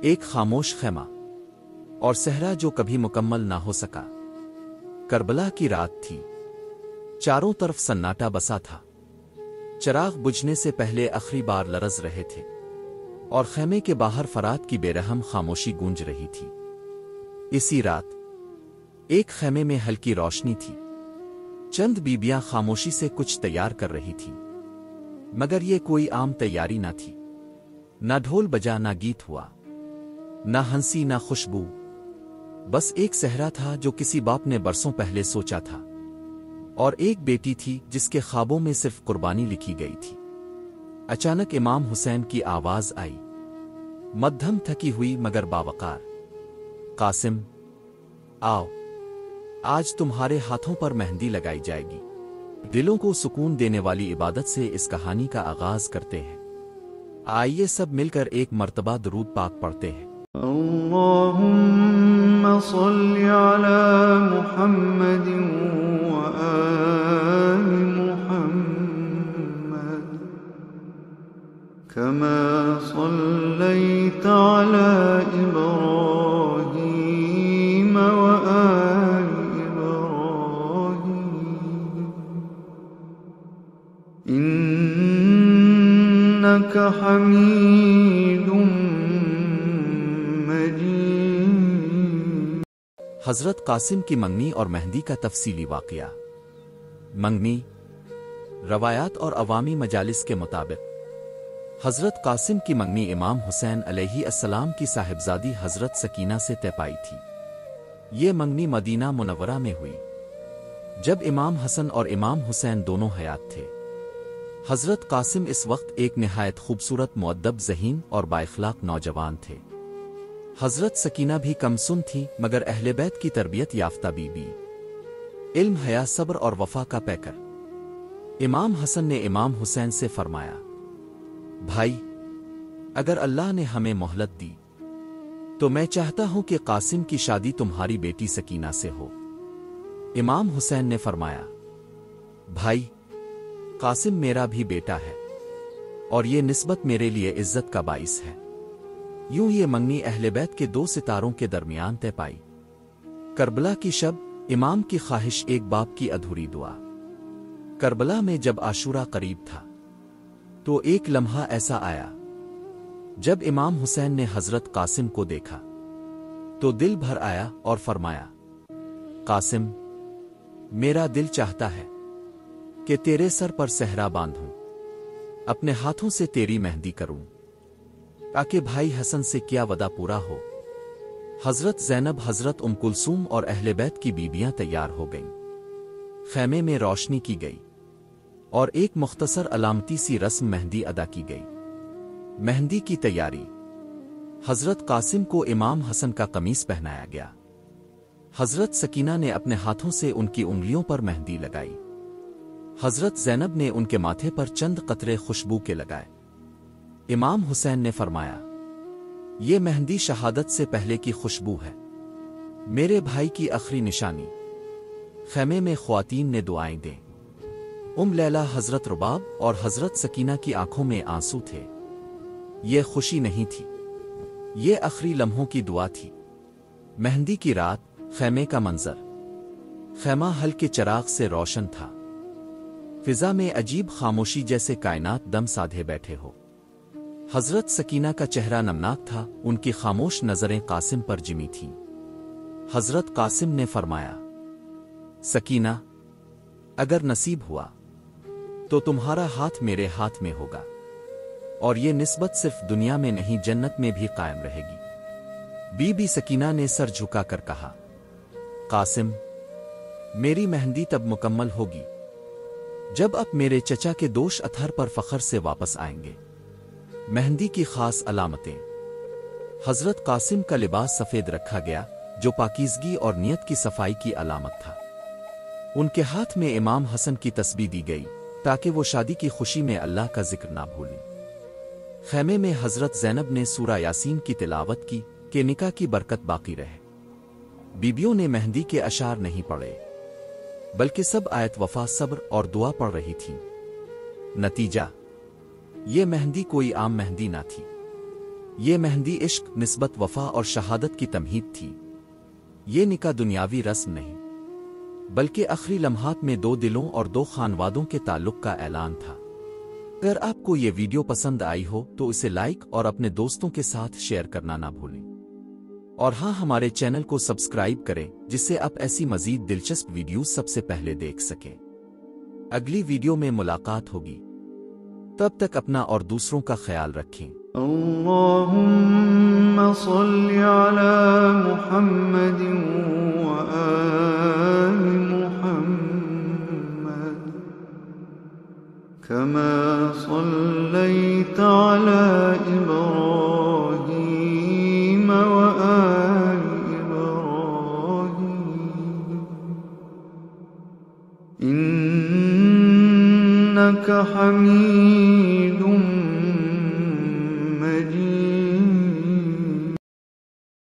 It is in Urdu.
ایک خاموش خیمہ اور صحرا جو کبھی مکمل نہ ہو سکا۔ کربلا کی رات تھی، چاروں طرف سناٹا بسا تھا، چراغ بجھنے سے پہلے آخری بار لرز رہے تھے، اور خیمے کے باہر فرات کی بے رحم خاموشی گونج رہی تھی۔ اسی رات ایک خیمے میں ہلکی روشنی تھی، چند بیبیاں خاموشی سے کچھ تیار کر رہی تھیں، مگر یہ کوئی عام تیاری نہ تھی۔ نہ ڈھول بجا، نہ گیت ہوا، نہ ہنسی، نہ خوشبو، بس ایک صحرا تھا جو کسی باپ نے برسوں پہلے سوچا تھا، اور ایک بیٹی تھی جس کے خوابوں میں صرف قربانی لکھی گئی تھی۔ اچانک امام حسین کی آواز آئی، مدھم تھکی ہوئی مگر باوقار، قاسم آؤ، آج تمہارے ہاتھوں پر مہندی لگائی جائے گی۔ دلوں کو سکون دینے والی عبادت سے اس کہانی کا آغاز کرتے ہیں۔ آئیے سب مل کر ایک مرتبہ درود پاک پڑھتے ہیں۔ اللہم صل علی محمد وآل محمد كما صلیت علی ابراہیم وآل ابراہیم انک حمید مجید۔ حضرت قاسم کی منگنی اور مہندی کا تفصیلی واقعہ۔ منگنی، روایات اور عوامی مجالس کے مطابق حضرت قاسم کی منگنی امام حسین علیہ السلام کی صاحبزادی حضرت سکینہ سے طے پائی تھی۔ یہ منگنی مدینہ منورہ میں ہوئی جب امام حسن اور امام حسین دونوں حیات تھے۔ حضرت قاسم اس وقت ایک نہایت خوبصورت، مؤدب، ذہین اور بااخلاق نوجوان تھے۔ حضرت سکینہ بھی کم سن تھی مگر اہل بیت کی تربیت یافتہ بی بی، علم، حیا، صبر اور وفا کا پیکر۔ امام حسن نے امام حسین سے فرمایا، بھائی، اگر اللہ نے ہمیں مہلت دی تو میں چاہتا ہوں کہ قاسم کی شادی تمہاری بیٹی سکینہ سے ہو۔ امام حسین نے فرمایا، بھائی، قاسم میرا بھی بیٹا ہے اور یہ نسبت میرے لیے عزت کا باعث ہے۔ یوں یہ منگنی اہل بیت کے دو ستاروں کے درمیان طے پائی۔ کربلا کی شب، امام کی خواہش، ایک باپ کی ادھوری دعا۔ کربلا میں جب عاشورہ قریب تھا تو ایک لمحہ ایسا آیا جب امام حسین نے حضرت قاسم کو دیکھا تو دل بھر آیا اور فرمایا، قاسم، میرا دل چاہتا ہے کہ تیرے سر پر صحرا باندھوں، اپنے ہاتھوں سے تیری مہندی کروں، تاکہ بھائی حسن سے کیا وعدہ پورا ہو۔ حضرت زینب، حضرت ام کلثوم اور اہل بیت کی بیبیاں تیار ہو گئیں۔ خیمے میں روشنی کی گئی اور ایک مختصر علامتی سی رسم مہندی ادا کی گئی۔ مہندی کی تیاری، حضرت قاسم کو امام حسن کا قمیص پہنایا گیا۔ حضرت سکینہ نے اپنے ہاتھوں سے ان کی انگلیوں پر مہندی لگائی۔ حضرت زینب نے ان کے ماتھے پر چند قطرے خوشبو کے لگائے۔ امام حسین نے فرمایا، یہ مہندی شہادت سے پہلے کی خوشبو ہے، میرے بھائی کی آخری نشانی۔ خیمے میں خواتین نے دعائیں دیں۔ ام لیلہ، حضرت رباب اور حضرت سکینہ کی آنکھوں میں آنسو تھے۔ یہ خوشی نہیں تھی، یہ آخری لمحوں کی دعا تھی۔ مہندی کی رات، خیمے کا منظر، خیمہ ہلکے چراغ سے روشن تھا، فضا میں عجیب خاموشی جیسے کائنات دم سادھے بیٹھے ہو۔ حضرت سکینہ کا چہرہ نمناک تھا، ان کی خاموش نظریں قاسم پر جمی تھیں۔ حضرت قاسم نے فرمایا، سکینہ، اگر نصیب ہوا تو تمہارا ہاتھ میرے ہاتھ میں ہوگا، اور یہ نسبت صرف دنیا میں نہیں جنت میں بھی قائم رہے گی۔ بی بی سکینہ نے سر جھکا کر کہا، قاسم، میری مہندی تب مکمل ہوگی جب آپ میرے چچا کے دوش اتھر پر فخر سے واپس آئیں گے۔ مہندی کی خاص علامتیں۔ حضرت قاسم کا لباس سفید رکھا گیا جو پاکیزگی اور نیت کی صفائی کی علامت تھا۔ ان کے ہاتھ میں امام حسن کی تسبیح دی گئی تاکہ وہ شادی کی خوشی میں اللہ کا ذکر نہ بھولیں۔ خیمے میں حضرت زینب نے سورہ یاسین کی تلاوت کی کہ نکاح کی برکت باقی رہے۔ بیبیوں نے مہندی کے اشعار نہیں پڑھے بلکہ سب آیت وفا، صبر اور دعا پڑھ رہی تھیں۔ نتیجہ، یہ مہندی کوئی عام مہندی نہ تھی، یہ مہندی عشق، نسبت، وفا اور شہادت کی تمہید تھی۔ یہ نکاح دنیاوی رسم نہیں، بلکہ آخری لمحات میں دو دلوں اور دو خانوادوں کے تعلق کا اعلان تھا۔ اگر آپ کو یہ ویڈیو پسند آئی ہو تو اسے لائک اور اپنے دوستوں کے ساتھ شیئر کرنا نہ بھولیں، اور ہاں، ہمارے چینل کو سبسکرائب کریں جس سے آپ ایسی مزید دلچسپ ویڈیوز سب سے پہلے دیکھ سکیں۔ اگلی ویڈیو میں ملاقات ہوگی، تب تک اپنا اور دوسروں کا خیال رکھیں۔ اللهم صل على محمد وآل محمد كما صليت على إبراهيم وآل إبراهيم إنك حميد